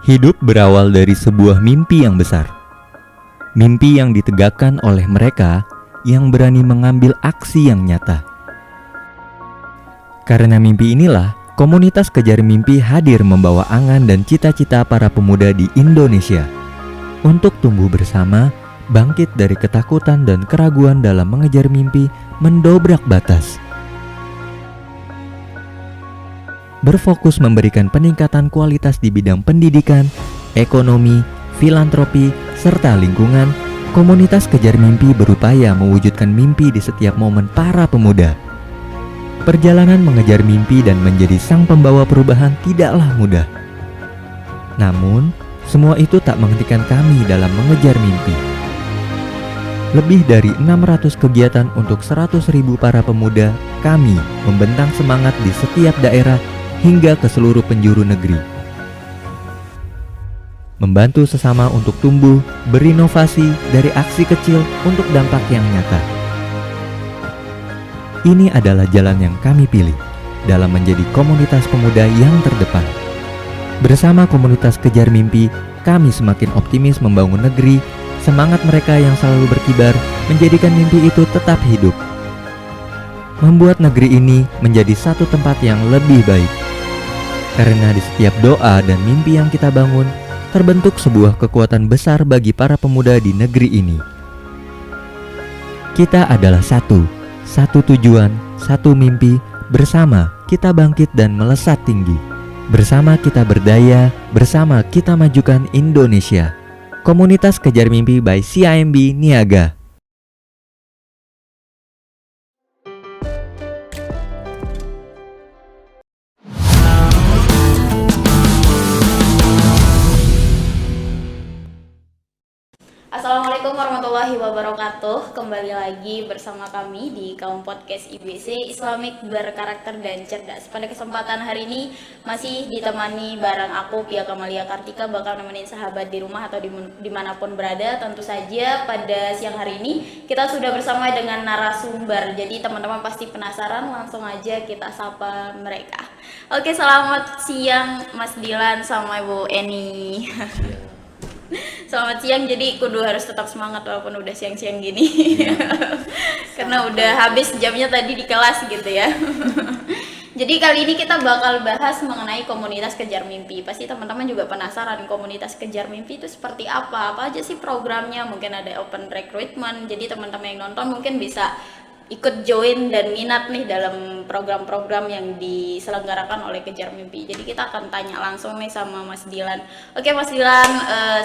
Hidup berawal dari sebuah mimpi yang besar. Mimpi yang ditegakkan oleh mereka yang berani mengambil aksi yang nyata. Karena mimpi inilah, komunitas Kejar Mimpi hadir membawa angan dan cita-cita para pemuda di Indonesia untuk tumbuh bersama, bangkit dari ketakutan dan keraguan dalam mengejar mimpi, mendobrak batas. Berfokus memberikan peningkatan kualitas di bidang pendidikan, ekonomi, filantropi, serta lingkungan, komunitas Kejar Mimpi berupaya mewujudkan mimpi di setiap momen para pemuda. Perjalanan mengejar mimpi dan menjadi sang pembawa perubahan tidaklah mudah. Namun, semua itu tak menghentikan kami dalam mengejar mimpi. Lebih dari 600 kegiatan untuk 100.000 para pemuda, kami membentang semangat di setiap daerah hingga ke seluruh penjuru negeri. Membantu sesama untuk tumbuh, berinovasi dari aksi kecil untuk dampak yang nyata. Ini adalah jalan yang kami pilih dalam menjadi komunitas pemuda yang terdepan. Bersama komunitas Kejar Mimpi, kami semakin optimis membangun negeri. Semangat mereka yang selalu berkibar menjadikan mimpi itu tetap hidup. Membuat negeri ini menjadi satu tempat yang lebih baik. Karena di setiap doa dan mimpi yang kita bangun, terbentuk sebuah kekuatan besar bagi para pemuda di negeri ini. Kita adalah satu tujuan, satu mimpi, bersama kita bangkit dan melesat tinggi. Bersama kita berdaya, bersama kita majukan Indonesia. Komunitas Kejar Mimpi by CIMB Niaga. Assalamualaikum warahmatullahi wabarakatuh. Kembali lagi bersama kami di Kaum Podcast IBC Islamic Berkarakter dan Cerdas. Pada kesempatan hari ini masih ditemani bareng aku Pia Kamalia Kartika, bakal nemenin sahabat di rumah atau dimanapun berada. Tentu saja pada siang hari ini kita sudah bersama dengan narasumber. Jadi teman-teman pasti penasaran, langsung aja kita sapa mereka. Oke, selamat siang Mas Dilan sama Ibu Eni. Selamat siang, jadi kudu harus tetap semangat walaupun udah siang-siang gini. Karena udah habis jamnya tadi di kelas gitu ya. Jadi kali ini kita bakal bahas mengenai komunitas Kejar Mimpi. Pasti teman-teman juga penasaran komunitas Kejar Mimpi itu seperti apa aja sih programnya. Mungkin ada open recruitment, jadi teman-teman yang nonton mungkin bisa ikut join dan minat nih dalam program-program yang diselenggarakan oleh Kejar Mimpi. Jadi kita akan tanya langsung nih sama Mas Dilan. Oke Mas Dilan,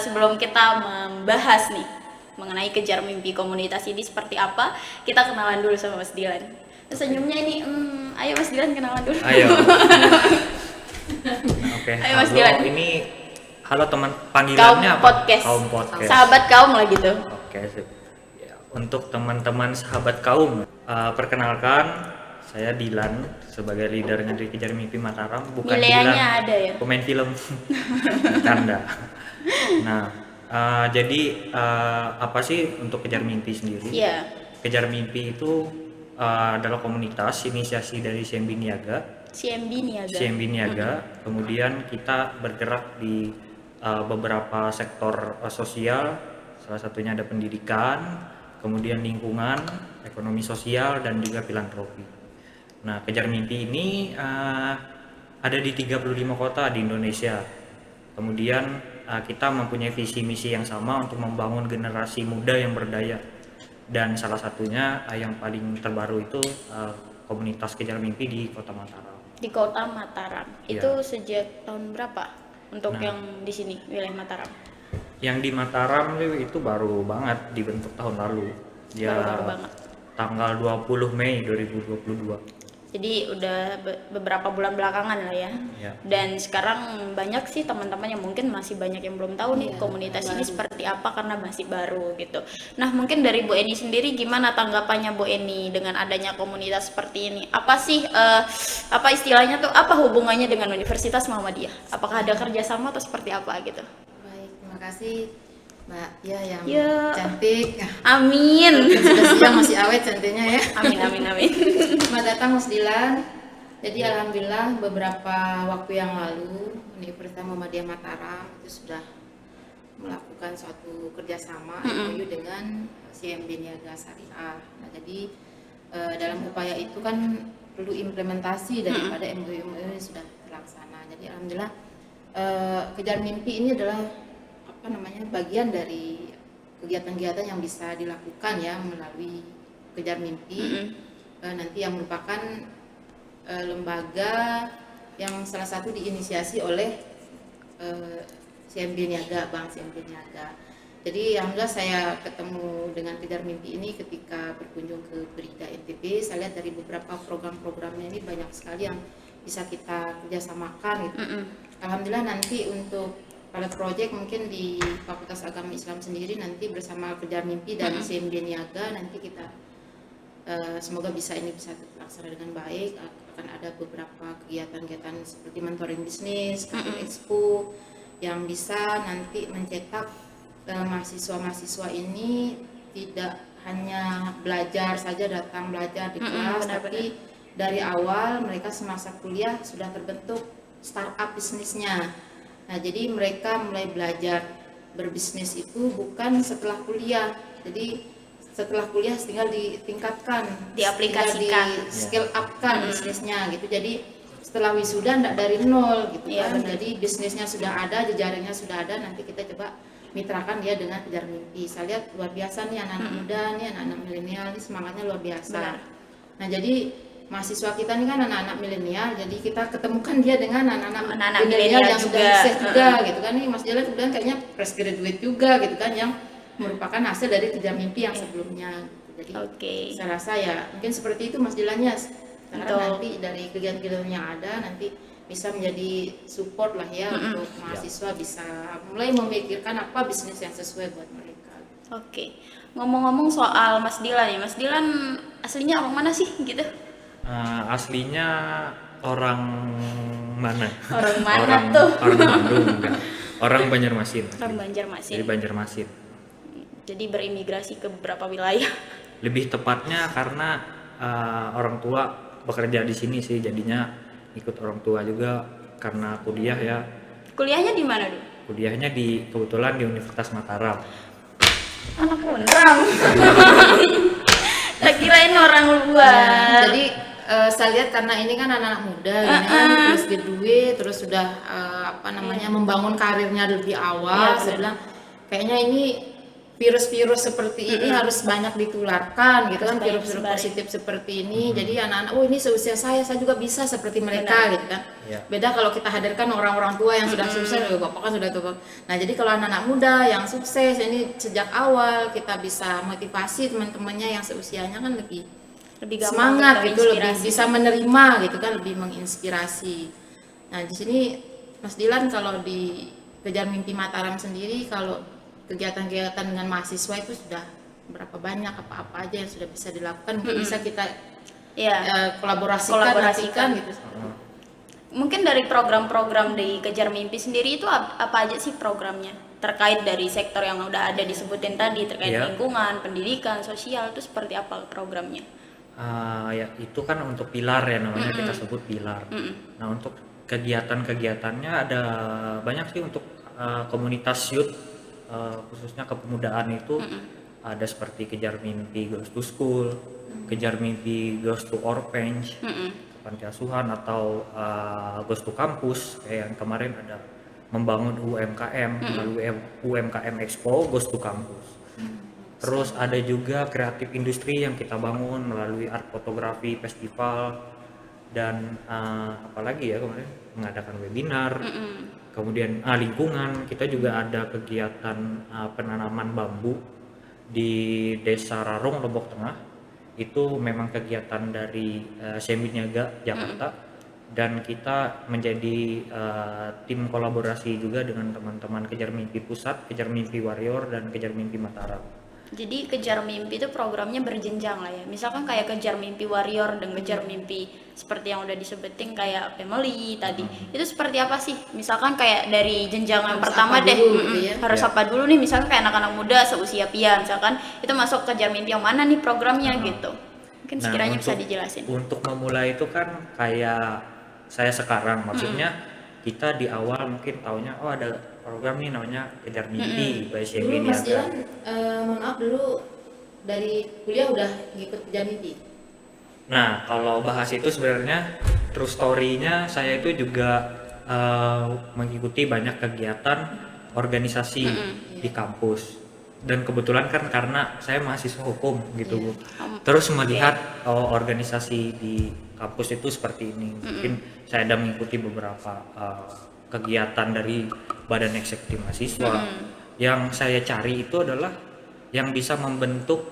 sebelum kita membahas nih mengenai Kejar Mimpi komunitas ini seperti apa, kita kenalan dulu sama Mas Dilan. Senyumnya ini, ayo Mas Dilan kenalan dulu. Ayo. Oke. Ayo Mas Dilan. Ini halo teman, panggilannya Kaum apa? Podcast. Kaum Podcast. Sahabat kaum lah gitu. Oke, sip. Ya, untuk teman-teman sahabat kaum, perkenalkan saya Dilan sebagai leadernya dari Kejar Mimpi Mataram. Bukan Milenya Dilan, ada ya? pemain film. Bercanda. Nah, jadi apa sih untuk Kejar Mimpi sendiri? Iya. Kejar Mimpi itu adalah komunitas inisiasi dari CIMB Niaga. CIMB Niaga. Kemudian kita bergerak di beberapa sektor sosial, salah satunya ada pendidikan, kemudian lingkungan, ekonomi sosial, dan juga filantropi. Nah, Kejar Mimpi ini ada di 35 kota di Indonesia. Kemudian kita mempunyai visi misi yang sama untuk membangun generasi muda yang berdaya. Dan salah satunya yang paling terbaru itu komunitas Kejar Mimpi di Kota Mataram. Di Kota Mataram. Ya. Itu sejak tahun berapa untuk yang di sini wilayah Mataram? Yang di Mataram itu baru banget dibentuk tahun lalu. Baru banget. Tanggal 20 Mei 2022. Jadi udah beberapa bulan belakangan lah ya. Ya. Dan sekarang banyak sih teman-teman yang mungkin masih banyak yang belum tahu nih komunitas ini seperti apa karena masih baru gitu. Nah, mungkin dari Bu Eni sendiri gimana tanggapannya Bu Eni dengan adanya komunitas seperti ini? Apa sih apa istilahnya tuh, apa hubungannya dengan Universitas Muhammadiyah? Apakah ada kerjasama atau seperti apa gitu? Baik, terima kasih Mbak yang Ya. cantik. Amin. Sudah siang masih awet cantiknya ya. Amin amin amin. Selamat datang Mas Dilan. Jadi alhamdulillah beberapa waktu yang lalu Universitas Muhammadiyah Mataram itu sudah melakukan suatu kerjasama MOU dengan CMB Niaga Syariah. Nah, jadi dalam upaya itu kan perlu implementasi daripada MOU yang sudah terlaksana. Jadi alhamdulillah Kejar Mimpi ini adalah bagian dari kegiatan-kegiatan yang bisa dilakukan ya melalui Kejar Mimpi. Nanti yang merupakan lembaga yang salah satu diinisiasi oleh CMB Niaga, Bank CMB Niaga. Jadi alhamdulillah saya ketemu dengan Kejar Mimpi ini ketika berkunjung ke Berida NTB. Saya lihat dari beberapa program-programnya ini banyak sekali yang bisa kita kerjasamakan gitu. Alhamdulillah nanti untuk pilot project mungkin di Fakultas Agama Islam sendiri nanti bersama Kejar Mimpi dan CMB Niaga nanti kita semoga bisa terlaksana dengan baik. Akan ada beberapa kegiatan-kegiatan seperti mentoring bisnis, karir expo yang bisa nanti mencetak mahasiswa-mahasiswa ini tidak hanya belajar saja, datang belajar di kelas, tapi dari awal mereka semasa kuliah sudah terbentuk startup bisnisnya. Nah, jadi mereka mulai belajar berbisnis itu bukan setelah kuliah. Jadi setelah kuliah tinggal ditingkatkan, diaplikasikan, di scale upkan bisnisnya gitu. Jadi setelah wisuda enggak dari nol gitu kan. Jadi bisnisnya sudah ada, jejaringnya sudah ada, nanti kita coba mitrakan dia dengan Kejar Mimpi. Saya lihat luar biasa nih anak-anak muda nih, anak-anak milenial nih semangatnya luar biasa. Nah, jadi mahasiswa kita ini kan anak-anak milenial, jadi kita ketemukan dia dengan anak-anak milenial yang sudah sukses juga gitu kan. Nih Mas Jalan kemudian kayaknya fresh graduate juga gitu kan, yang merupakan hasil dari Kejar Mimpi yang sebelumnya. Jadi saya rasa ya mungkin seperti itu Mas Jalannya. Karena nanti dari kegiatan-kegiatan yang ada nanti bisa menjadi support lah ya untuk mahasiswa bisa mulai memikirkan apa bisnis yang sesuai buat mereka. Ngomong-ngomong soal Mas Dilan ya, Mas Dilan aslinya orang mana sih gitu? Aslinya orang mana? Orang mana tuh? Orang Bandung enggak. Orang Banjarmasin. Orang Banjarmasin. Jadi Banjarmasin. Jadi berimigrasi ke beberapa wilayah. Lebih tepatnya karena orang tua bekerja di sini sih, jadinya ikut orang tua juga karena kuliah ya. Kuliahnya di mana dulu? Kuliahnya kebetulan di Universitas Mataram. Anak Unram. Tak kirain orang luar. Jadi saya lihat karena ini kan anak-anak muda, ini kan terus graduate, terus sudah membangun karirnya lebih awal. Saya bilang kayaknya ini virus-virus seperti ini harus banyak ditularkan gitu kan, virus-virus positif seperti ini. Jadi anak-anak, ini seusia saya juga bisa seperti mereka gitu kan. Beda kalau kita hadirkan orang-orang tua yang sudah sukses, bapak kan sudah tua. Nah, jadi kalau anak-anak muda yang sukses ini sejak awal kita bisa motivasi teman-temannya yang seusianya kan lebih semangat gitu, lebih bisa menerima gitu kan, lebih menginspirasi. Nah, di sini Mas Dilan kalau di Kejar Mimpi Mataram sendiri kalau kegiatan-kegiatan dengan mahasiswa itu sudah berapa banyak, apa-apa aja yang sudah bisa dilakukan, mungkin bisa kita kolaborasikan gitu. Mungkin dari program-program di Kejar Mimpi sendiri itu apa aja sih programnya? Terkait dari sektor yang udah ada disebutin tadi, terkait lingkungan, pendidikan, sosial, itu seperti apa programnya? Ya itu kan untuk pilar ya namanya, kita sebut pilar. Nah, untuk kegiatan-kegiatannya ada banyak sih untuk komunitas youth, khususnya kepemudaan itu ada seperti Kejar Mimpi Goes to School, Kejar Mimpi Goes to Orphanage, panti asuhan, atau Goes to Campus kayak yang kemarin ada membangun UMKM melalui UMKM Expo Goes to Campus. Terus ada juga kreatif industri yang kita bangun melalui art fotografi festival dan apalagi ya kemarin mengadakan webinar. Kemudian lingkungan, kita juga ada kegiatan penanaman bambu di Desa Rarong, Lombok Tengah. Itu memang kegiatan dari CMB Niaga Jakarta, dan kita menjadi tim kolaborasi juga dengan teman-teman Kejar Mimpi Pusat, Kejar Mimpi Warrior, dan Kejar Mimpi Mataram. Jadi Kejar Mimpi itu programnya berjenjang lah ya. Misalkan kayak Kejar Mimpi Warrior dan Kejar Mimpi seperti yang udah disebutin kayak Family tadi. Itu seperti apa sih? Misalkan kayak dari jenjang yang pertama deh, harus apa dulu nih, misalkan kayak anak-anak muda seusia Pia, misalkan itu masuk Kejar Mimpi yang mana nih programnya gitu. Mungkin sekiranya bisa dijelasin. Untuk memulai itu kan kayak saya sekarang, maksudnya kita di awal mungkin taunya oh ada program nih namanya Kejar Mimpi by Dulu CMB Mas Niaga. Dilan, mohon maaf dulu dari kuliah udah ngikut Kejar Mimpi. Nah, kalau bahas itu sebenarnya true story-nya saya itu juga mengikuti banyak kegiatan organisasi di kampus. Dan kebetulan kan karena saya mahasiswa hukum gitu Bu. Terus melihat organisasi di kampus itu seperti ini. Mungkin saya ada mengikuti beberapa kegiatan dari Badan Eksekutif Mahasiswa. Yang saya cari itu adalah yang bisa membentuk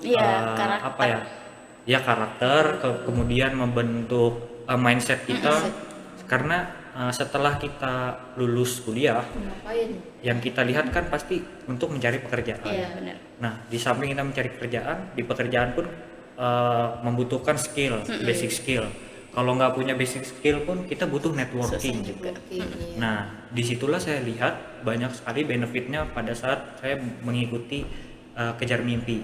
karakter, kemudian membentuk mindset kita. Karena setelah kita lulus kuliah, yang kita lihat kan pasti untuk mencari pekerjaan. Iya, benar. Nah, di samping kita mencari pekerjaan, di pekerjaan pun membutuhkan skill, basic skill. Kalau nggak punya basic skill pun kita butuh networking juga. Nah, disitulah saya lihat banyak sekali benefitnya pada saat saya mengikuti Kejar Mimpi.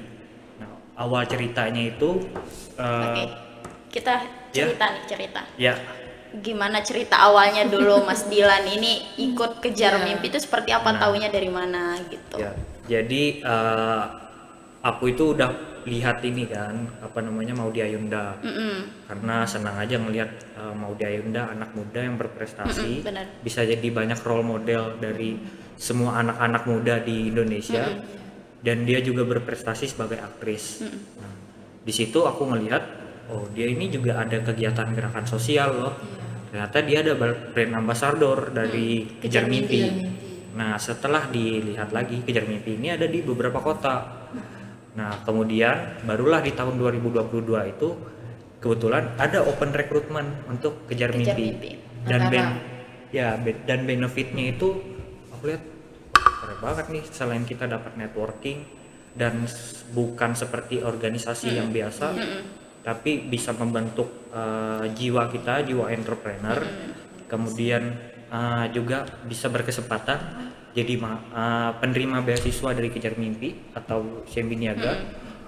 Nah, awal ceritanya itu kita cerita. Ya. Gimana cerita awalnya dulu Mas Dilan ini ikut Kejar Mimpi itu seperti apa, taunya dari mana gitu? Ya, jadi aku itu udah lihat ini kan Maudy Ayunda, karena senang aja ngelihat Maudy Ayunda anak muda yang berprestasi, bisa jadi banyak role model dari semua anak-anak muda di Indonesia, dan dia juga berprestasi sebagai aktris. Nah, di situ aku ngelihat oh dia ini juga ada kegiatan gerakan sosial loh. Ternyata dia ada brand ambassador dari Kejar Mimpi. Nah, setelah dilihat lagi Kejar Mimpi ini ada di beberapa kota. Nah, kemudian barulah di tahun 2022 itu kebetulan ada open recruitment untuk Kejar Mimpi. Dan benefitnya itu aku lihat keren banget nih, selain kita dapat networking dan bukan seperti organisasi yang biasa, tapi bisa membentuk jiwa kita, jiwa entrepreneur, kemudian juga bisa berkesempatan jadi penerima beasiswa dari Kejar Mimpi atau CMB Niaga.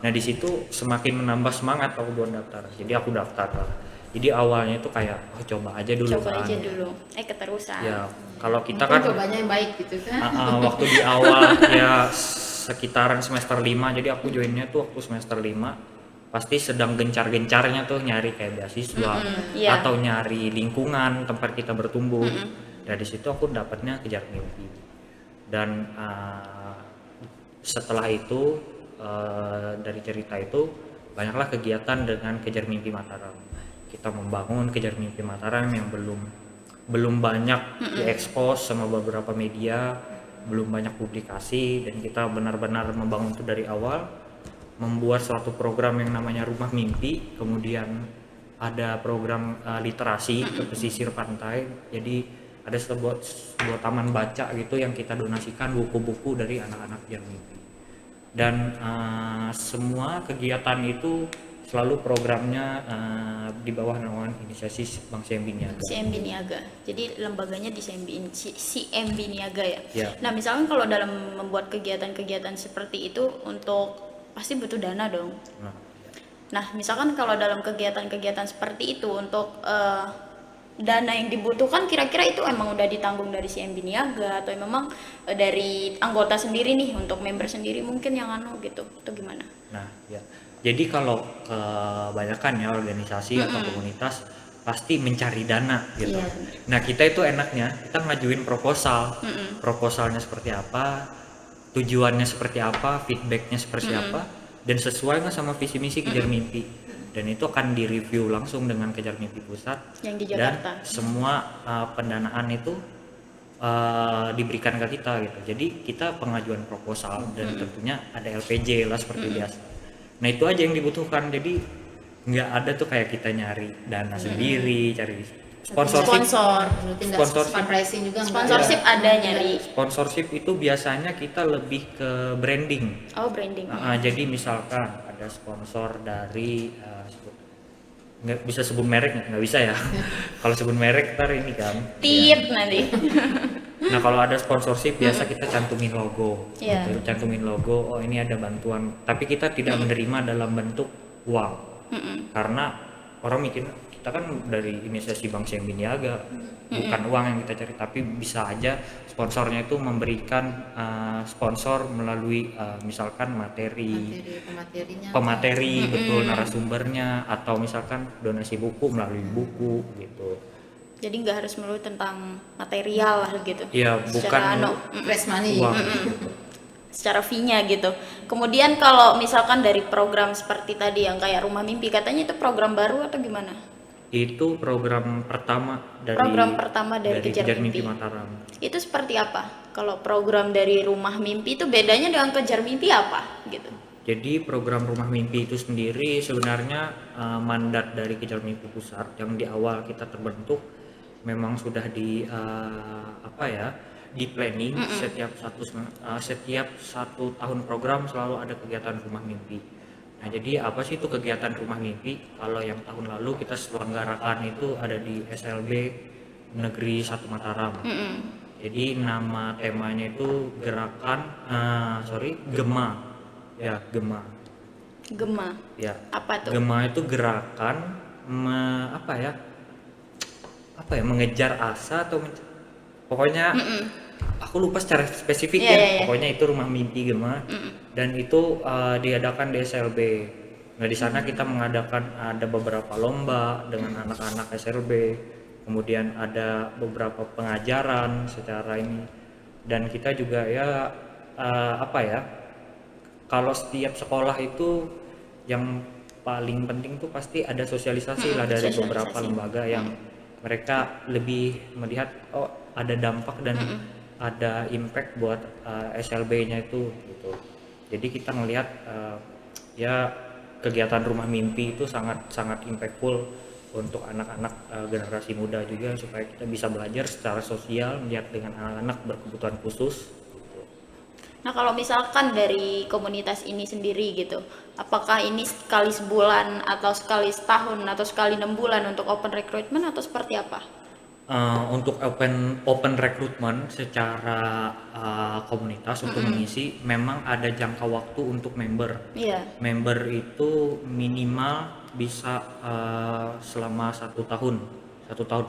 Nah, di situ semakin menambah semangat aku buat daftar. Jadi aku daftar lah. Jadi awalnya itu kayak coba aja dulu. Keterusan. Ya, kalau kita mungkin kan cobanya yang baik gitu kan. waktu di awal ya sekitaran semester 5. Jadi aku joinnya tuh waktu semester 5. Pasti sedang gencar-gencarnya tuh nyari kayak beasiswa atau nyari lingkungan tempat kita bertumbuh. Dari situ aku dapatnya Kejar Mimpi. Dan setelah itu dari cerita itu banyaklah kegiatan dengan Kejar Mimpi Mataram. Kita membangun Kejar Mimpi Mataram yang belum banyak diekspos sama beberapa media, belum banyak publikasi, dan kita benar-benar membangun itu dari awal. Membuat suatu program yang namanya Rumah Mimpi, kemudian ada program literasi ke pesisir pantai. Jadi ada sebuah taman baca gitu yang kita donasikan buku-buku dari anak-anak Kejar Mimpi. Dan semua kegiatan itu selalu programnya di bawah naungan inisiasi Bank CMB Niaga. CMB Niaga. Jadi lembaganya di CMB Niaga ya. Ya. Nah, misalkan kalau dalam membuat kegiatan-kegiatan seperti itu untuk pasti butuh dana dong. Nah, misalkan kalau dalam kegiatan-kegiatan seperti itu untuk dana yang dibutuhkan kira-kira itu emang udah ditanggung dari CMB Niaga atau memang dari anggota sendiri nih, untuk member sendiri mungkin yang gitu atau gimana? Nah, ya. Jadi kalau kebanyakan ya organisasi atau komunitas pasti mencari dana gitu. Nah, kita itu enaknya kita ngajuin proposal. Proposalnya seperti apa? Tujuannya seperti apa, feedbacknya seperti apa, dan sesuai nggak sama visi misi Kejar Mimpi, dan itu akan direview langsung dengan Kejar Mimpi Pusat yang di Jakarta. Dan semua pendanaan itu diberikan ke kita gitu. Jadi kita pengajuan proposal dan tentunya ada LPJ lah seperti biasa. Nah, itu aja yang dibutuhkan. Jadi nggak ada tuh kayak kita nyari dana sendiri, cari fundraising juga sponsorship ada nyari. Sponsorship itu biasanya kita lebih ke branding. Branding. Jadi misalkan ada sponsor dari nggak bisa sebut merek, nggak bisa ya. Kalau sebut merek ntar ini kan nanti. Nah, kalau ada sponsorship biasa kita cantumin logo. Cantumin logo, oh ini ada bantuan, tapi kita tidak menerima dalam bentuk uang. Karena orang mikir kita kita kan dari inisiasi Bank CMB Niaga, bukan uang yang kita cari, tapi bisa aja sponsornya itu memberikan sponsor melalui misalkan pemateri betul, narasumbernya, atau misalkan donasi buku melalui buku gitu. Jadi nggak harus melulu tentang material lah gitu. Iya, bukan fresh money. Gitu. Secara fee-nya gitu. Kemudian kalau misalkan dari program seperti tadi yang kayak Rumah Mimpi, katanya itu program baru atau gimana? Itu program pertama dari Kejar Mimpi Mataram. Itu seperti apa? Kalau program dari Rumah Mimpi itu bedanya dengan Kejar Mimpi apa gitu? Jadi program Rumah Mimpi itu sendiri sebenarnya mandat dari Kejar Mimpi Pusat yang di awal kita terbentuk memang sudah di planning. Setiap satu tahun program selalu ada kegiatan Rumah Mimpi. Nah, jadi apa sih itu kegiatan Rumah Mimpi? Kalau yang tahun lalu kita selenggarakan itu ada di SLB Negeri 1 Mataram. Jadi nama temanya itu Gema. Ya, Gema. Ya. Apa tuh? Gema itu gerakan mengejar asa atau pokoknya aku lupa secara spesifik pokoknya itu Rumah Mimpi Gema. Dan itu diadakan di SLB. Nah, di sana kita mengadakan ada beberapa lomba dengan anak-anak SLB, kemudian ada beberapa pengajaran secara ini, dan kita juga kalau setiap sekolah itu yang paling penting tuh pasti ada sosialisasi lah dari beberapa lembaga yang mereka lebih melihat ada dampak dan ada impact buat SLB-nya itu gitu. Jadi kita melihat kegiatan Rumah Mimpi itu sangat impactful untuk anak-anak generasi muda juga, supaya kita bisa belajar secara sosial melihat dengan anak-anak berkebutuhan khusus. Nah, kalau misalkan dari komunitas ini sendiri gitu, apakah ini sekali sebulan atau sekali setahun atau sekali 6 bulan untuk open recruitment atau seperti apa? Untuk open recruitment secara komunitas untuk mengisi memang ada jangka waktu untuk member. Member itu minimal bisa selama 1 tahun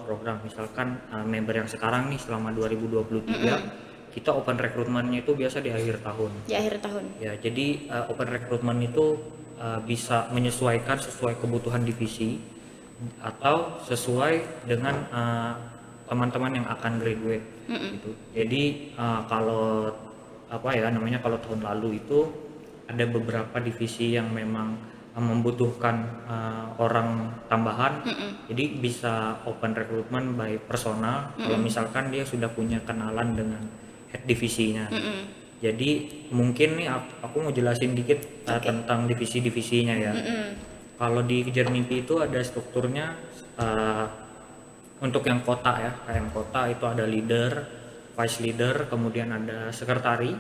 program. Misalkan member yang sekarang nih selama 2023 kita open recruitment-nya itu biasa di akhir tahun. Ya, jadi open recruitment itu bisa menyesuaikan sesuai kebutuhan divisi atau sesuai dengan teman-teman yang akan graduate gitu. Jadi kalau kalau tahun lalu itu ada beberapa divisi yang memang membutuhkan orang tambahan, jadi bisa open recruitment by personal. Kalau misalkan dia sudah punya kenalan dengan head divisinya. Jadi mungkin nih aku mau jelasin dikit tentang divisi-divisinya ya. Kalau di Kejar Mimpi itu ada strukturnya untuk yang kota ya, KM kota itu ada leader, vice leader, kemudian ada sekretari,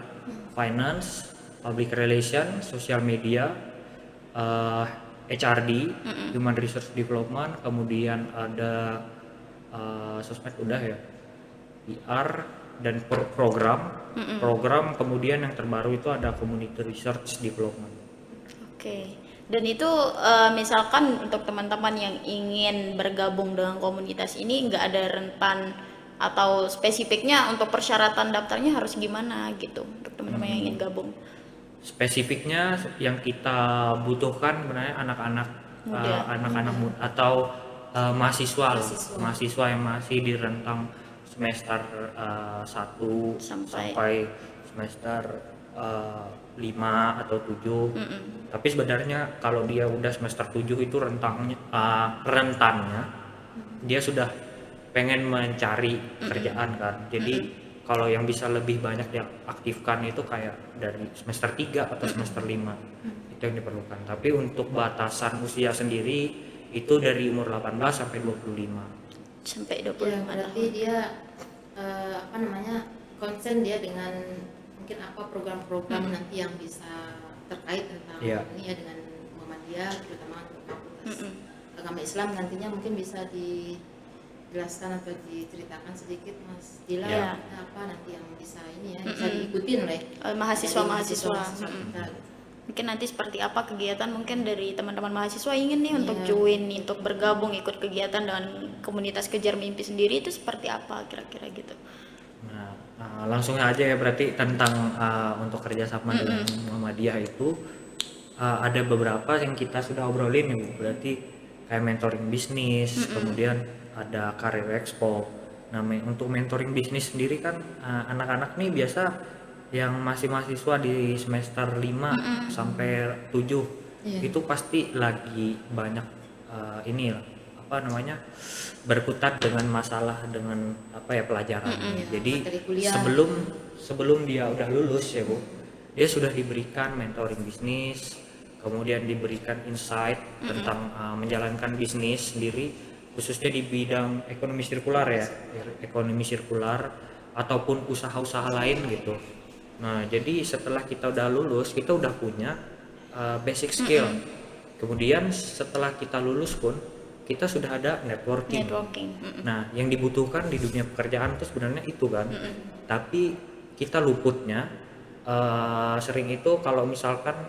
finance, public relation, social media, HRD, human resource development, kemudian ada sosmed udah ya, PR dan program, kemudian yang terbaru itu ada community research development. Dan itu misalkan untuk teman-teman yang ingin bergabung dengan komunitas ini nggak ada rentan atau spesifiknya untuk persyaratan daftarnya harus gimana gitu untuk teman-teman yang ingin gabung? Spesifiknya yang kita butuhkan sebenarnya anak-anak muda atau mahasiswa yang masih di rentang semester 1 sampai semester 5 atau 7. Tapi sebenarnya kalau dia udah semester 7 itu rentannya dia sudah pengen mencari kerjaan kan. Jadi kalau yang bisa lebih banyak diaktifkan itu kayak dari semester 3 atau semester 5 itu yang diperlukan. Tapi untuk batasan usia sendiri itu dari umur 18 sampai 25. Sampai 25 berarti dia konsen dia dengan mungkin apa program-program nanti yang bisa terkait tentang ini ya dengan Muhammadiyah, terutama untuk fakultas agama Islam nantinya mungkin bisa dijelaskan atau diceritakan sedikit Mas Dila apa nanti yang bisa ini ya bisa diikutin oleh mahasiswa-mahasiswa. Mungkin nanti seperti apa kegiatan mungkin dari teman-teman mahasiswa ingin nih untuk join, untuk bergabung ikut kegiatan dengan komunitas Kejar Mimpi sendiri itu seperti apa kira-kira gitu. Nah, langsung aja ya, berarti tentang untuk kerjasama dengan Muhammadiyah itu ada beberapa yang kita sudah obrolin nih Bu. Berarti kayak mentoring bisnis, kemudian ada career expo. Nah, untuk mentoring bisnis sendiri kan anak-anak nih biasa yang masih mahasiswa di semester 5 sampai 7 itu pasti lagi banyak ini lah, apa namanya, berkutat dengan masalah dengan apa ya, pelajaran. Jadi sebelum dia udah lulus ya Bu, dia sudah diberikan mentoring bisnis, kemudian diberikan insight tentang menjalankan bisnis sendiri, khususnya di bidang ekonomi sirkular ya, ekonomi sirkular ataupun usaha-usaha lain gitu. Nah, jadi setelah kita udah lulus, kita udah punya basic skill. Kemudian setelah kita lulus pun kita sudah ada networking. Nah, yang dibutuhkan di dunia pekerjaan itu sebenarnya itu kan. Tapi kita luputnya sering itu kalau misalkan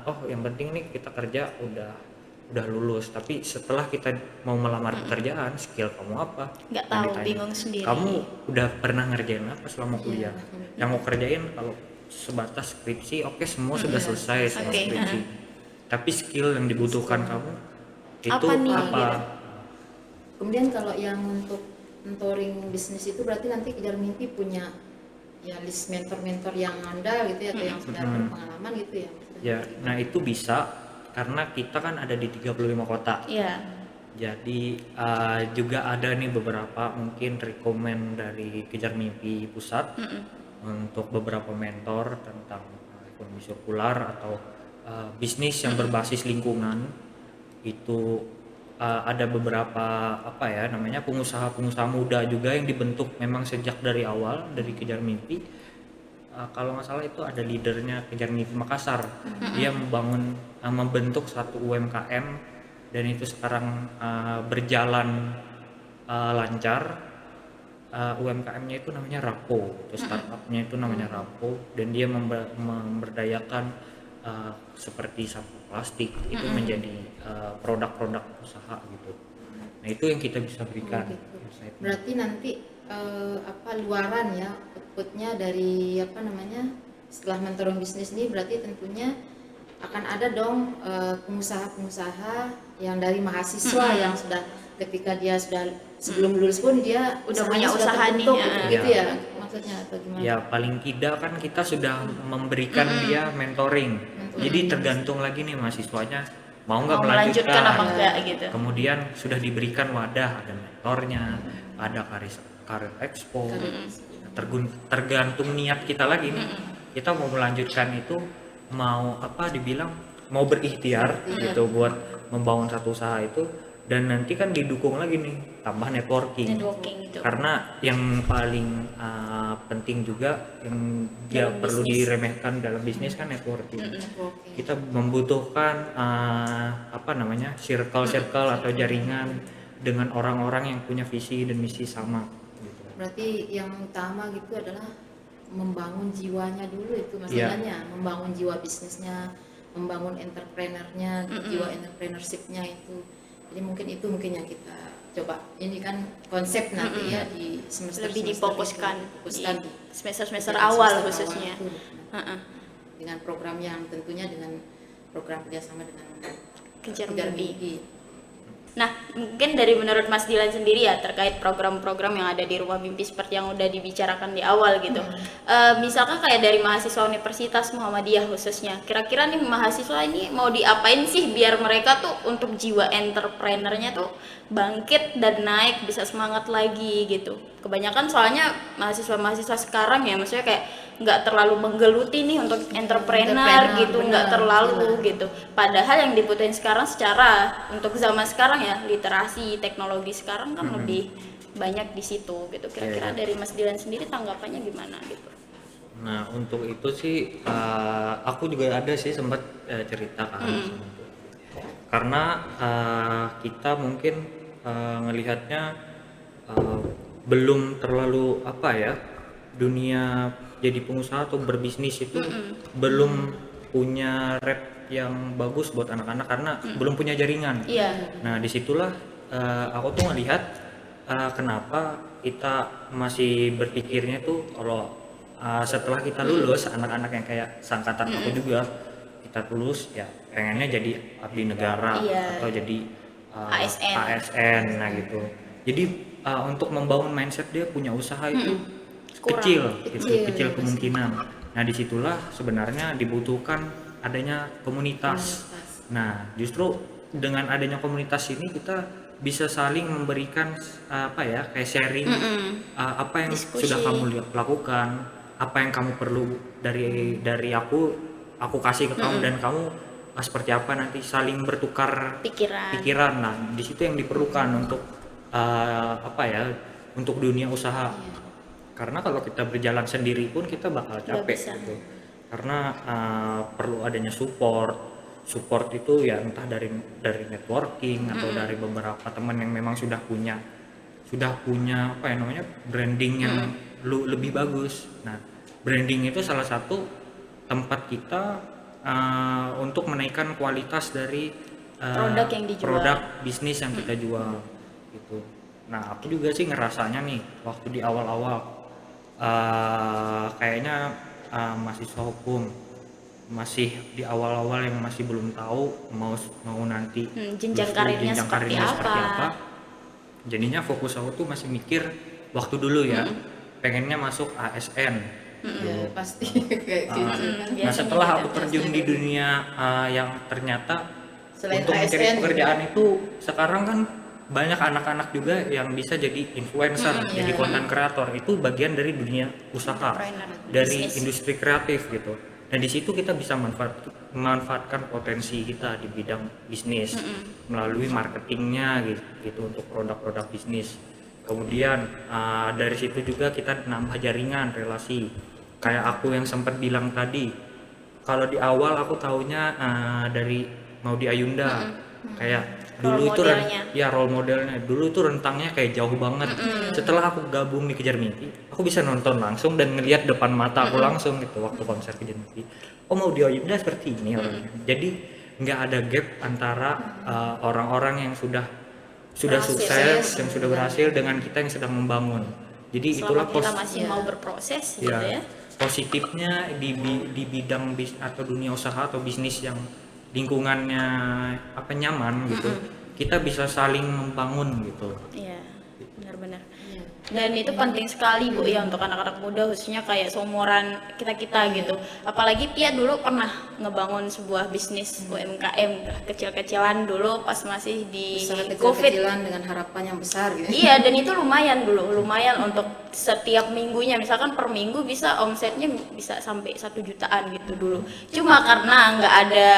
oh yang penting nih kita kerja udah lulus, tapi setelah kita mau melamar pekerjaan, skill kamu apa? Nggak tahu, bingung sendiri. Kamu udah pernah ngerjain apa selama kuliah? Yang mau kerjain kalau sebatas skripsi, oke, semua sudah selesai sama skripsi. Tapi skill yang dibutuhkan kamu itu apa? Kemudian kalau yang untuk mentoring bisnis itu berarti nanti Kejar Mimpi punya ya list mentor-mentor yang andal gitu ya, atau yang sudah berpengalaman gitu ya. Ya, nah itu bisa karena kita kan ada di 35 kota. Iya. Jadi juga ada nih beberapa mungkin rekomend dari Kejar Mimpi Pusat untuk beberapa mentor tentang ekonomi sirkular atau bisnis yang berbasis lingkungan. Itu ada beberapa apa ya namanya, pengusaha-pengusaha muda juga yang dibentuk memang sejak dari awal dari Kejar Mimpi. Kalau nggak salah itu ada leadernya Kejar Mimpi Makassar. Dia membentuk satu UMKM dan itu sekarang berjalan lancar. UMKM-nya itu namanya Rapo, itu startupnya itu namanya Rapo, dan dia memberdayakan seperti sampah plastik itu menjadi produk-produk usaha gitu. Nah itu yang kita bisa berikan. Berarti nanti luaran ya outputnya dari apa namanya, setelah mentoring bisnis ini berarti tentunya akan ada dong pengusaha-pengusaha yang dari mahasiswa yang sudah ketika dia sudah sebelum lulus pun dia udah punya usaha nih gitu ya maksudnya, atau gimana? Ya paling tidak kan kita sudah memberikan dia mentoring. Jadi tergantung lagi nih mahasiswanya mau nggak melanjutkan apa enggak gitu. Kemudian sudah diberikan wadah, ada mentornya, ada career expo. Tergantung niat kita lagi nih. Kita mau melanjutkan itu, mau apa dibilang, mau berikhtiar gitu buat membangun satu usaha itu, dan nanti kan didukung lagi nih tambah networking gitu. Karena yang paling penting juga yang dia perlu diremehkan dalam bisnis kan networking. Kita membutuhkan apa namanya, circle atau jaringan dengan orang-orang yang punya visi dan misi sama gitu. Berarti yang utama gitu adalah membangun jiwanya dulu itu masalahnya, membangun jiwa bisnisnya, membangun entrepreneurnya, jiwa entrepreneurshipnya itu. Jadi mungkin yang kita coba, ini kan konsep nanti ya di semester lebih difokuskan di semester awal khususnya dengan program yang tentunya dengan program kerjasama dengan Kejar Mimpi. Nah, mungkin dari menurut Mas Dilan sendiri ya terkait program-program yang ada di Rumah Mimpi seperti yang udah dibicarakan di awal gitu. Misalkan kayak dari mahasiswa Universitas Muhammadiyah khususnya, kira-kira nih mahasiswa ini mau diapain sih biar mereka tuh untuk jiwa entrepreneurnya tuh bangkit dan naik, bisa semangat lagi gitu. Kebanyakan soalnya mahasiswa sekarang ya, maksudnya kayak nggak terlalu menggeluti nih untuk entrepreneur gitu, nggak terlalu gitu. Padahal yang dibutuhin sekarang secara untuk zaman sekarang ya, literasi teknologi sekarang kan lebih banyak di situ gitu. Kira-kira dari Mas Dilan sendiri tanggapannya gimana gitu? Nah untuk itu sih aku juga ada sih sempat cerita kan karena kita mungkin ngelihatnya belum terlalu apa ya, dunia jadi pengusaha atau berbisnis itu belum punya rep yang bagus buat anak-anak karena belum punya jaringan. Iya. Nah disitulah aku tuh ngelihat kenapa kita masih berpikirnya tuh kalau setelah kita lulus, anak-anak yang kayak seangkatan aku juga, kita lulus ya pengennya jadi abdi negara Iya. atau jadi ASN. ASN, nah gitu. Jadi untuk membangun mindset dia punya usaha itu Kurang. kecil kemungkinan. Nah disitulah sebenarnya dibutuhkan adanya komunitas. Nah justru dengan adanya komunitas ini kita bisa saling memberikan kayak sharing apa yang Diskusi. sudah kamu lakukan, apa yang kamu perlu dari aku kasih ke kamu, dan kamu seperti apa, nanti saling bertukar pikiran. Nah di situ yang diperlukan untuk untuk dunia usaha. Karena kalau kita berjalan sendiri pun kita bakal capek gitu. Karena perlu adanya support itu ya entah dari networking atau dari beberapa teman yang memang sudah punya branding yang lebih bagus. Nah branding itu salah satu tempat kita untuk menaikkan kualitas dari produk yang dijual, produk bisnis yang kita jual gitu. Nah aku juga sih ngerasanya nih waktu di awal-awal kayaknya mahasiswa hukum masih di awal-awal yang masih belum tahu mau nanti jenjang karirnya seperti apa. Jadinya fokus aku tuh masih mikir waktu dulu ya, pengennya masuk ASN. Ya pasti kayak gitu. Nah setelah aku terjun di dunia yang ternyata Selain untuk mencari ASN pekerjaan itu sekarang kan banyak anak-anak juga yang bisa jadi influencer, jadi content creator, itu bagian dari dunia usaha, dari industri kreatif gitu. Dan di situ kita bisa memanfaatkan potensi kita di bidang bisnis melalui marketingnya gitu untuk produk-produk bisnis. Kemudian dari situ juga kita nambah jaringan relasi. Kayak aku yang sempat bilang tadi, kalau di awal aku taunya dari Maudy Ayunda, kayak dulu itu role modelnya. Dulu tuh rentangnya kayak jauh banget. Setelah aku gabung di Kejar Mimpi, aku bisa nonton langsung dan ngelihat depan mata aku langsung gitu waktu konser Kejar Mimpi. Oh Maudy Ayunda seperti ini orangnya. Jadi nggak ada gap antara orang-orang yang sudah sukses, yang sudah berhasil dengan kita yang sedang membangun. Jadi itulah kita masih mau berproses gitu ya. Positifnya di bidang atau dunia usaha atau bisnis yang lingkungannya nyaman gitu, kita bisa saling membangun gitu. Iya, benar-benar. Dan itu penting sekali Bu ya untuk anak-anak muda, khususnya kayak seumuran kita gitu. Apalagi Tia dulu pernah ngebangun sebuah bisnis UMKM kecil-kecilan dulu pas masih di COVID dengan harapan yang besar gitu. Iya, dan itu lumayan untuk setiap minggunya, misalkan per minggu bisa omsetnya bisa sampai 1 jutaan gitu dulu. Cuma karena nggak ada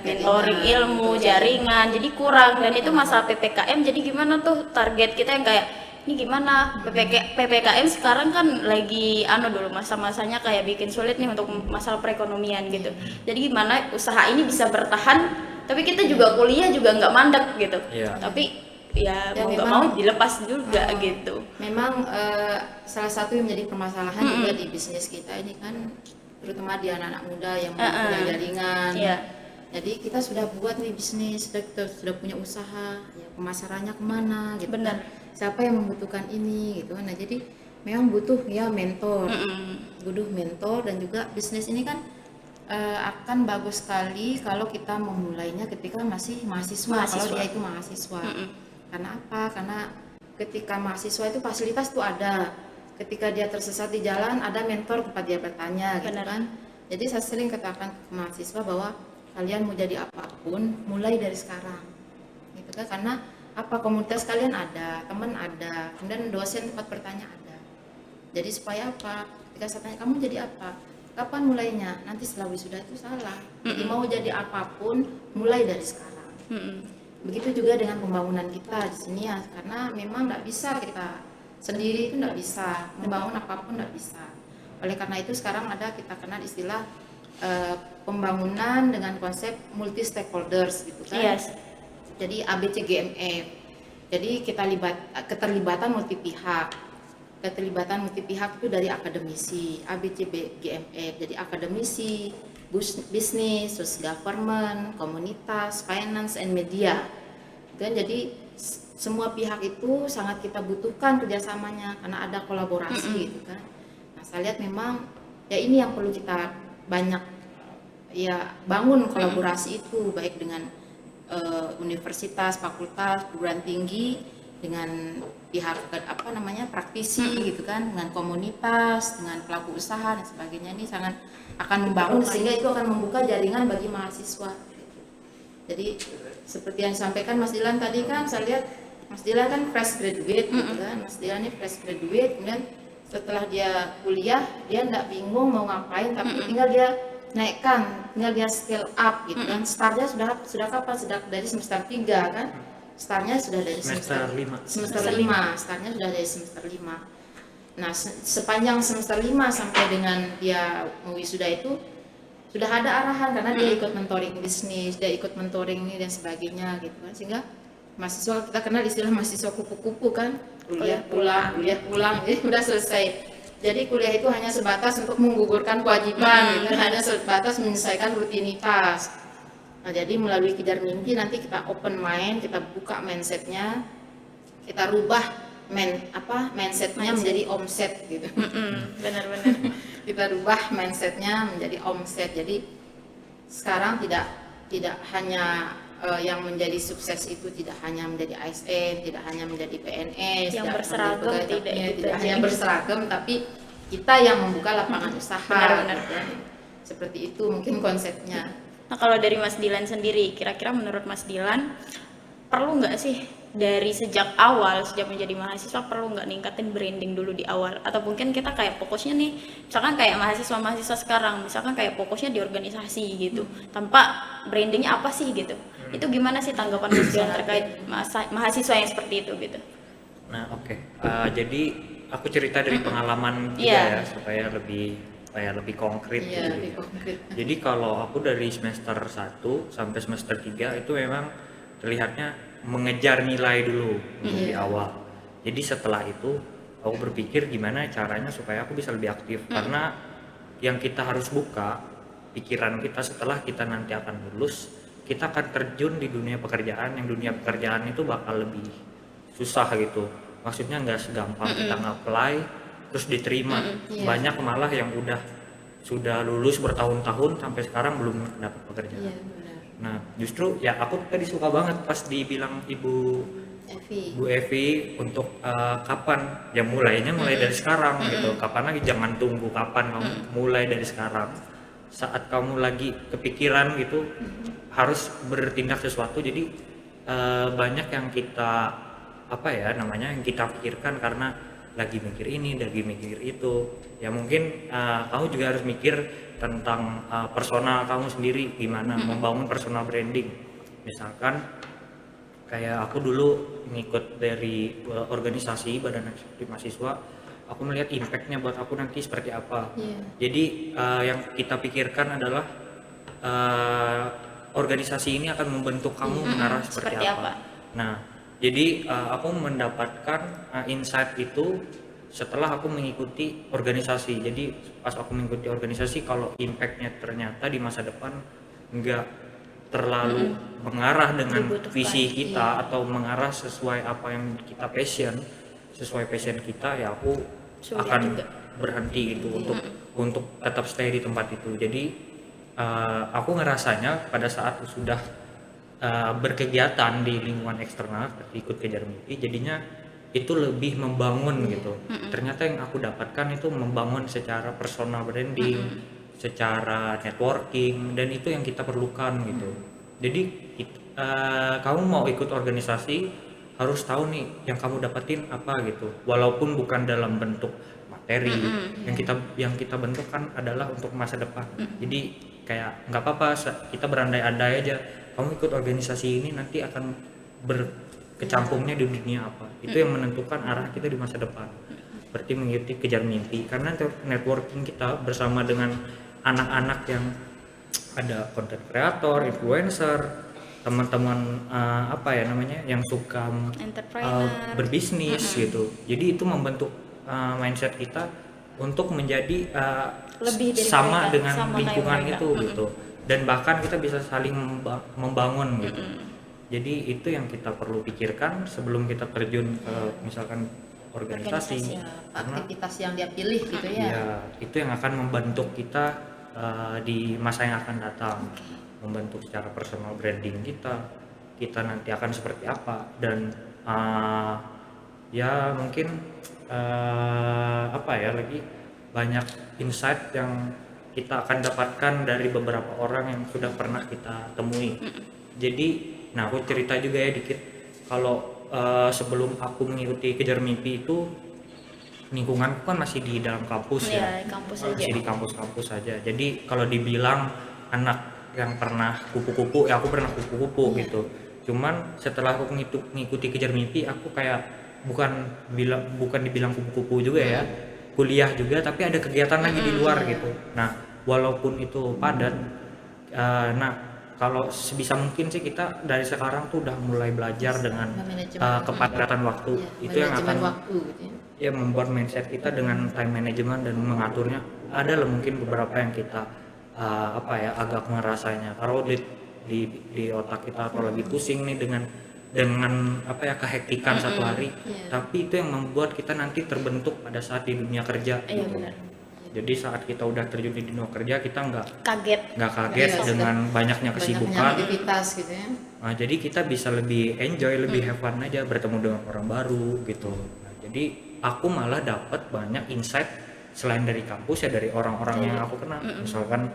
mentoring ilmu, jaringan, jadi kurang. Dan itu masalah PPKM, jadi gimana tuh target kita yang kayak ini gimana PPKM sekarang kan lagi dulu masa-masanya kayak bikin sulit nih untuk masalah perekonomian gitu. Jadi gimana usaha ini bisa bertahan, tapi kita juga kuliah juga nggak mandek gitu. Tapi ya mau nggak mau dilepas juga gitu. Memang salah satu yang menjadi permasalahan juga di bisnis kita ini kan, terutama di anak-anak muda yang punya jaringan. Jadi kita sudah buat nih bisnis, kita sudah punya usaha, ya pemasarannya kemana gitu. Benar. Siapa yang membutuhkan ini gitu. Nah jadi memang butuh ya mentor, dan juga bisnis ini kan akan bagus sekali kalau kita memulainya ketika masih mahasiswa. Kalau dia itu mahasiswa. Karena apa? Karena ketika mahasiswa itu fasilitas tuh ada. Ketika dia tersesat di jalan ada mentor tempat dia bertanya gitu kan. Jadi saya sering katakan ke mahasiswa bahwa kalian mau jadi apapun mulai dari sekarang. Gitu kan, karena apa, komunitas kalian ada, teman ada, kemudian dosen tempat bertanya ada. Jadi supaya apa? Ketika saya tanya kamu jadi apa? Kapan mulainya? Nanti setelah wisuda itu salah. Jadi mau jadi apapun mulai dari sekarang. Begitu juga dengan pembangunan kita di sini ya, karena memang nggak bisa kita sendiri itu nggak bisa membangun apapun, nggak bisa. Oleh karena itu sekarang kita kenal istilah pembangunan dengan konsep multi stakeholders gitu kan. Jadi ABCGMF. Jadi keterlibatan multi pihak. Keterlibatan multi pihak itu dari akademisi, ABCGMF. Jadi akademisi, bisnis, terus government, komunitas, finance, and media. Dan jadi semua pihak itu sangat kita butuhkan kerjasamanya karena ada kolaborasi gitu kan. Nah saya lihat memang ya ini yang perlu kita banyak ya bangun kolaborasi itu, baik dengan universitas, fakultas, perguruan tinggi, dengan pihak praktisi gitu kan, dengan komunitas, dengan pelaku usaha dan sebagainya. Ini sangat akan membangun sehingga itu akan membuka jaringan bagi mahasiswa. Jadi seperti yang disampaikan Mas Dilan tadi kan, saya lihat Mas Dilan kan fresh graduate gitu kan. Mas Dilan ini fresh graduate, kemudian setelah dia kuliah dia nggak bingung mau ngapain, tapi tinggal dia naikkan, tinggal dia scale up gitu kan. Startnya sudah kapan? Sudah dari semester 3 kan? Startnya sudah dari semester 5. Startnya sudah dari semester 5. Nah, sepanjang semester 5 sampai dengan dia wisuda itu sudah ada arahan karena dia ikut mentoring bisnis, dia ikut mentoring ini dan sebagainya gitu kan. Sehingga mahasiswa, kita kenal istilah mahasiswa kupu-kupu kan, kuliah pulang, jadi udah selesai. Jadi kuliah itu hanya sebatas untuk menggugurkan kewajiban, gitu, hanya sebatas menyelesaikan rutinitas. Nah, jadi melalui Kejar Mimpi nanti kita open mind, kita buka mindsetnya, kita rubah mindsetnya menjadi omset gitu. Benar-benar. Kita rubah mindsetnya menjadi omset. Jadi sekarang tidak hanya yang menjadi sukses itu tidak hanya menjadi ASN, tidak hanya menjadi PNS, yang berseragam, tidak hanya berseragam, tapi kita yang membuka lapangan usaha. Benar-benar. Seperti itu mungkin konsepnya. Nah kalau dari Mas Dilan sendiri, kira-kira menurut Mas Dilan perlu nggak sih dari sejak menjadi mahasiswa, perlu nggak ningkatin branding dulu di awal? Atau mungkin kita kayak fokusnya nih, misalkan kayak mahasiswa sekarang, misalkan kayak fokusnya di organisasi gitu, tanpa brandingnya apa sih gitu? Itu gimana sih tanggapan Mas Dilan terkait mahasiswa yang seperti itu gitu? Nah jadi aku cerita dari pengalaman juga ya, supaya lebih konkret gitu. Lebih konkret. Jadi kalau aku dari semester 1 sampai semester 3 itu memang terlihatnya mengejar nilai dulu di awal. Jadi setelah itu aku berpikir gimana caranya supaya aku bisa lebih aktif, karena yang kita harus buka pikiran kita setelah kita nanti akan lulus, kita akan terjun di dunia pekerjaan, yang dunia pekerjaan itu bakal lebih susah gitu. Maksudnya nggak segampang kita nge-apply terus diterima. Banyak malah yang sudah lulus bertahun-tahun sampai sekarang belum dapat pekerjaan. Nah justru ya aku tadi suka banget pas dibilang Bu Evi untuk kapan ya, mulai dari sekarang gitu. Kapan lagi, jangan tunggu kapan, kamu mulai dari sekarang. Saat kamu lagi kepikiran gitu harus bertindak sesuatu. Jadi banyak yang kita yang kita pikirkan karena lagi mikir ini, lagi mikir itu. Ya mungkin kamu juga harus mikir tentang personal kamu sendiri, gimana membangun personal branding. Misalkan kayak aku dulu ngikut dari organisasi Badan Eksekutif Mahasiswa, aku melihat impactnya buat aku nanti seperti apa. Jadi yang kita pikirkan adalah organisasi ini akan membentuk kamu mengarah seperti apa. Nah jadi aku mendapatkan insight itu setelah aku mengikuti organisasi. Jadi pas aku mengikuti organisasi, kalau impactnya ternyata di masa depan nggak terlalu mengarah dengan visi kita atau mengarah sesuai apa yang kita sesuai passion kita, ya aku akan berhenti gitu untuk tetap stay di tempat itu. Jadi aku ngerasanya pada saat sudah berkegiatan di lingkungan eksternal seperti ikut Kejar Mimpi, jadinya itu lebih membangun gitu. Ternyata yang aku dapatkan itu membangun secara personal branding, secara networking, dan itu yang kita perlukan gitu. Jadi kamu mau ikut organisasi harus tahu nih yang kamu dapetin apa gitu. Walaupun bukan dalam bentuk materi, yang kita bentuk kan adalah untuk masa depan. Jadi kayak nggak apa-apa kita berandai-andai aja. Kamu ikut organisasi ini nanti akan berkecimpungnya di dunia apa. Itu yang menentukan arah kita di masa depan. Seperti mengikuti Kejar Mimpi, karena networking kita bersama dengan anak-anak yang ada content creator, influencer, teman-teman yang suka berbisnis gitu. Jadi itu membentuk mindset kita untuk menjadi Lebih dari sama mereka, dengan sama kayak lingkungan mereka. itu gitu, dan bahkan kita bisa saling membangun gitu. Jadi itu yang kita perlu pikirkan sebelum kita terjun ke misalkan organisasi, karena aktivitas yang dia pilih gitu ya. ya itu yang akan membentuk kita di masa yang akan datang, membentuk secara personal branding kita nanti akan seperti apa, dan ya mungkin apa ya, lagi banyak insight yang kita akan dapatkan dari beberapa orang yang sudah pernah kita temui. Jadi, nah aku cerita juga ya dikit, kalau sebelum aku mengikuti Kejar Mimpi itu lingkunganku kan masih di dalam kampus Ya, ya, kampus masih aja. di kampus-kampus saja. Jadi kalau dibilang anak yang pernah kupu-kupu, ya aku pernah kupu-kupu gitu. Cuman setelah aku ngikuti Kejar Mimpi, aku kayak bukan dibilang kupu-kupu juga ya, kuliah juga, tapi ada kegiatan lagi di luar gitu. Nah walaupun itu padat, nah kalau sebisa mungkin sih kita dari sekarang tuh udah mulai belajar dengan kepadatan waktu. Itu yang akan waktu gitu ya. ya membuat mindset kita dengan time management dan mengaturnya. Ada lah mungkin beberapa yang kita apa ya, agak ngerasanya kalau di otak kita atau lagi pusing nih dengan apa ya, kehektikan satu hari, tapi itu yang membuat kita nanti terbentuk pada saat di dunia kerja. Iya benar. Jadi saat kita udah terjun di dunia kerja, kita nggak Kaget. kaget Iya, dengan banyaknya kesibukan. aktivitas gitu ya. Nah, jadi kita bisa lebih enjoy, lebih have fun aja, bertemu dengan orang baru gitu. Nah, jadi aku malah dapat banyak insight selain dari kampus ya, dari orang-orang yang aku kenal. Misalkan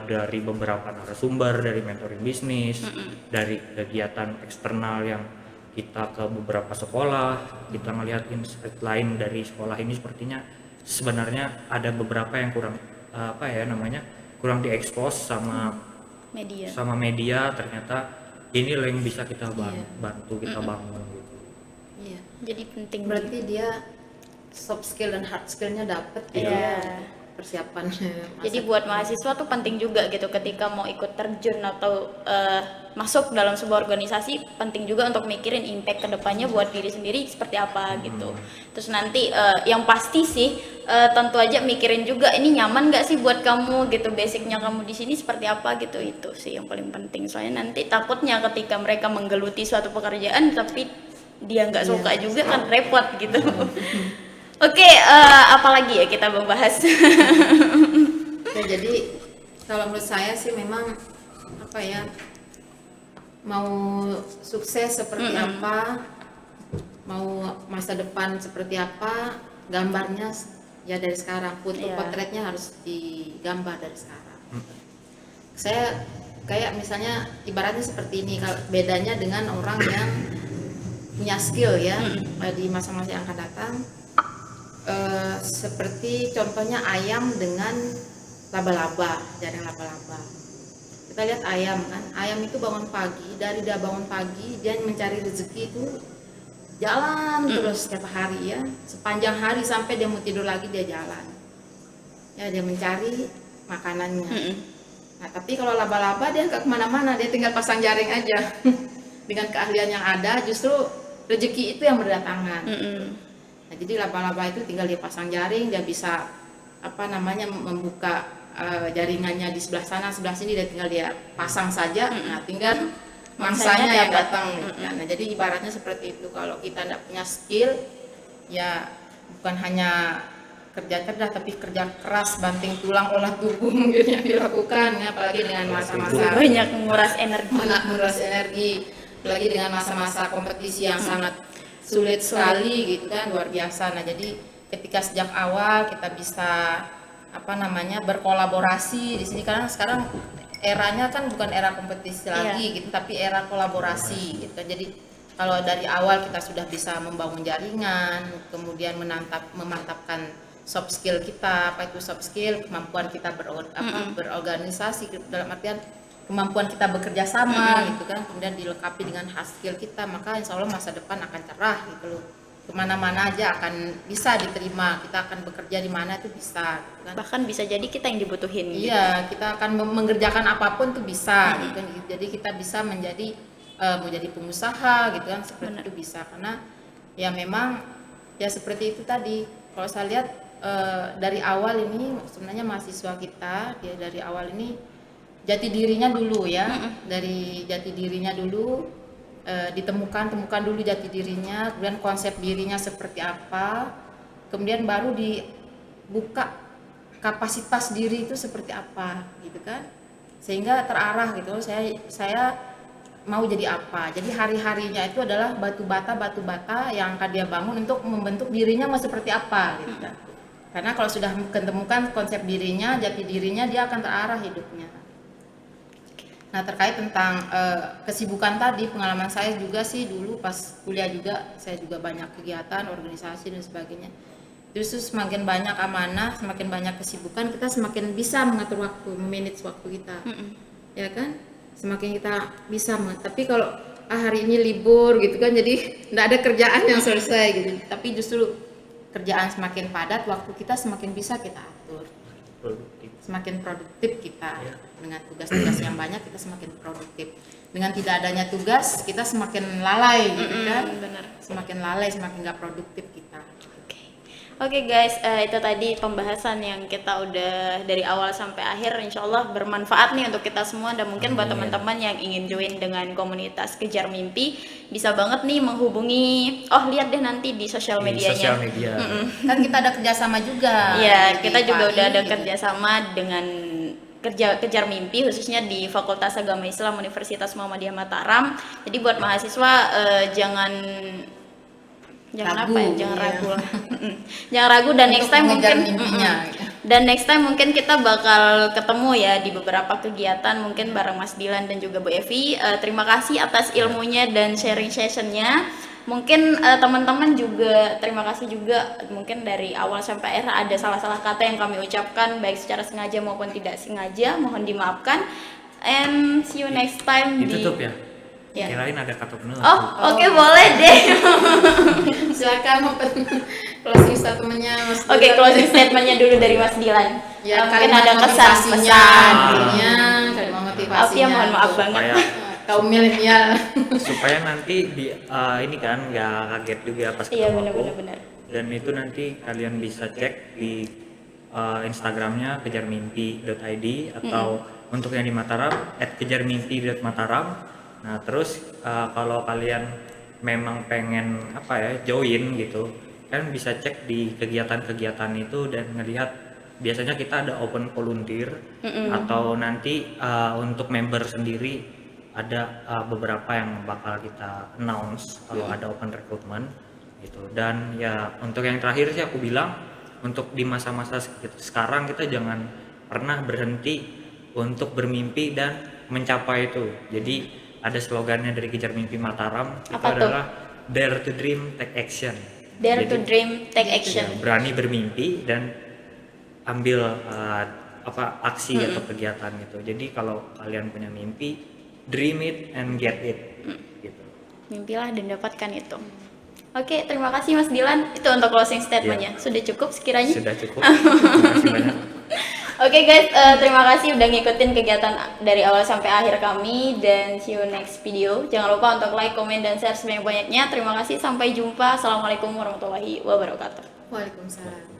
dari beberapa narasumber, dari mentoring bisnis, dari kegiatan eksternal yang kita ke beberapa sekolah, kita ngelihat insight lain dari sekolah ini, sepertinya sebenarnya ada beberapa yang kurang apa ya namanya, kurang diekspos sama media. Ternyata ini loh yang bisa kita bantu kita bangun gitu. Iya. Jadi penting. Berarti dia soft skill dan hard skillnya dapet gitu Iya. ya, persiapannya. Jadi buat mahasiswa tuh penting juga gitu, ketika mau ikut terjun atau masuk dalam sebuah organisasi, penting juga untuk mikirin impact kedepannya buat diri sendiri seperti apa gitu. Terus nanti yang pasti sih tentu aja mikirin juga ini nyaman nggak sih buat kamu gitu, basicnya kamu di sini seperti apa gitu. Itu sih yang paling penting, soalnya nanti takutnya ketika mereka menggeluti suatu pekerjaan tapi dia nggak suka juga kan repot gitu. Oke, apalagi ya kita membahas. Ya, jadi kalau menurut saya sih memang apa ya, mau sukses seperti apa, mau masa depan seperti apa, gambarnya ya dari sekarang, potretnya harus digambar dari sekarang. Saya kayak misalnya ibaratnya seperti ini, kalau bedanya dengan orang yang punya skill ya di masa-masa yang akan datang. Seperti contohnya ayam dengan laba-laba, jaring laba-laba. Kita lihat ayam kan, ayam itu bangun pagi, dari dia bangun pagi dia mencari rezeki itu jalan terus setiap hari ya, sepanjang hari sampai dia mau tidur lagi dia jalan. Ya dia mencari makanannya. Nah tapi kalau laba-laba dia nggak kemana-mana, dia tinggal pasang jaring aja. Dengan keahlian yang ada, justru rezeki itu yang berdatangan. Nah, jadi laba-laba itu tinggal dia pasang jaring, dia bisa apa namanya membuka jaringannya di sebelah sana, sebelah sini, dia tinggal dia pasang saja. Nah, tinggal mangsanya yang datang. Nah, jadi ibaratnya seperti itu. Kalau kita tidak punya skill, ya bukan hanya kerja cerdas tapi kerja keras, banting tulang, olah tubuh mungkin yang dilakukan ya, apalagi dengan masa-masa banyak menguras energi, apalagi dengan masa-masa kompetisi yang sangat sulit sekali gitu kan, luar biasa. Nah jadi ketika sejak awal kita bisa apa namanya berkolaborasi di sini, karena sekarang eranya kan bukan era kompetisi lagi gitu, tapi era kolaborasi gitu. Jadi kalau dari awal kita sudah bisa membangun jaringan, kemudian memantapkan soft skill kita. Apa itu soft skill? Kemampuan kita berorganisasi, dalam artian kemampuan kita bekerja sama gitu kan, kemudian dilengkapi dengan hard skill kita, maka insya Allah masa depan akan cerah gitu loh. Kemana-mana aja akan bisa diterima, kita akan bekerja di mana itu bisa gitu kan. Bahkan bisa jadi kita yang dibutuhin. Iya, kita akan mengerjakan apapun tuh bisa gitu kan. Jadi kita bisa menjadi mau jadi pengusaha gitu kan, seperti itu bisa, karena ya memang ya seperti itu tadi. Kalau saya lihat dari awal ini sebenarnya mahasiswa kita dia dari awal ini jati dirinya dulu ya, dari jati dirinya dulu temukan dulu jati dirinya, kemudian konsep dirinya seperti apa, kemudian baru dibuka kapasitas diri itu seperti apa gitu kan, sehingga terarah gitu. Saya mau jadi apa, jadi hari-harinya itu adalah batu bata yang akan dia bangun untuk membentuk dirinya mau seperti apa gitu kan. Karena kalau sudah ketemukan konsep dirinya, jati dirinya, dia akan terarah hidupnya. Nah, terkait tentang kesibukan tadi, pengalaman saya juga sih dulu pas kuliah juga, saya juga banyak kegiatan, organisasi dan sebagainya. Justru semakin banyak amanah, semakin banyak kesibukan, kita semakin bisa mengatur waktu, memanage waktu kita. Ya kan? Semakin kita bisa, tapi kalau hari ini libur gitu kan, jadi tidak ada kerjaan yang selesai gitu. Tapi justru kerjaan semakin padat, waktu kita semakin bisa kita atur. Semakin produktif kita. Dengan tugas-tugas yang banyak kita semakin produktif. Dengan tidak adanya tugas kita semakin lalai gitu kan. Bener. Semakin lalai, semakin nggak produktif kita. Oke guys, itu tadi pembahasan yang kita udah dari awal sampai akhir, insya Allah bermanfaat nih untuk kita semua. Dan mungkin buat teman-teman yang ingin join dengan komunitas Kejar Mimpi, bisa banget nih menghubungi, lihat deh nanti di sosial medianya. Di sosial media. Kan kita ada kerjasama juga. Iya, kita juga PAI, udah ada gitu. kerjasama dengan Kejar Mimpi, khususnya di Fakultas Agama Islam Universitas Muhammadiyah Mataram. Jadi buat mahasiswa jangan Ragu, apa ya, jangan iya. ragu lah. Jangan ragu, dan next time mengejar mungkin mimpinya. dan next time mungkin kita bakal ketemu ya di beberapa kegiatan mungkin bareng Mas Dilan dan juga Bu Evi. Terima kasih atas ilmunya dan sharing sessionnya. Mungkin teman-teman juga terima kasih juga, mungkin dari awal sampai akhir ada salah-salah kata yang kami ucapkan baik secara sengaja maupun tidak sengaja, mohon dimaafkan. And see you next time Ditutup ya? Ya. Kirain ada kata penutup. Oke, boleh deh. Silakan closing statementnya Mas Oke, Dilan. closing statementnya dulu dari Mas Dilan. Ya, Mungkin kalimat ada kesan motivasinya, pesan. intinya, kalimat motivasinya. Maaf ya, mohon maaf untuk banget. Supaya kaum milenial. supaya nanti di ini kan nggak kaget juga pas Iya, ketemu aku. benar. Dan itu nanti kalian bisa cek di Instagramnya kejarmimpi.id atau untuk yang di Mataram @kejarmimpi.mataram. Nah terus kalau kalian memang pengen join gitu kan bisa cek di kegiatan-kegiatan itu dan ngelihat biasanya kita ada open volunteer atau nanti untuk member sendiri ada beberapa yang bakal kita announce kalau ada open recruitment gitu. Dan ya untuk yang terakhir sih aku bilang untuk di masa-masa sekarang kita jangan pernah berhenti untuk bermimpi dan mencapai itu. Jadi ada slogannya dari Kejar Mimpi Mataram, itu Apa tuh? adalah Dare to Dream, Take Action. Dare to Jadi, dream, take action. ya, berani bermimpi dan ambil aksi atau kegiatan gitu. Jadi kalau kalian punya mimpi, dream it and get it. Gitu. Mimpilah dan dapatkan itu. Oke, terima kasih Mas Dilan. Itu untuk closing statementnya. Sudah cukup sekiranya? Sudah cukup. Terima kasih banyak. Oke guys, terima kasih udah ngikutin kegiatan dari awal sampai akhir kami, dan see you next video. Jangan lupa untuk like, komen, dan share sebanyak-banyaknya. Terima kasih, sampai jumpa. Assalamualaikum warahmatullahi wabarakatuh. Waalaikumsalam.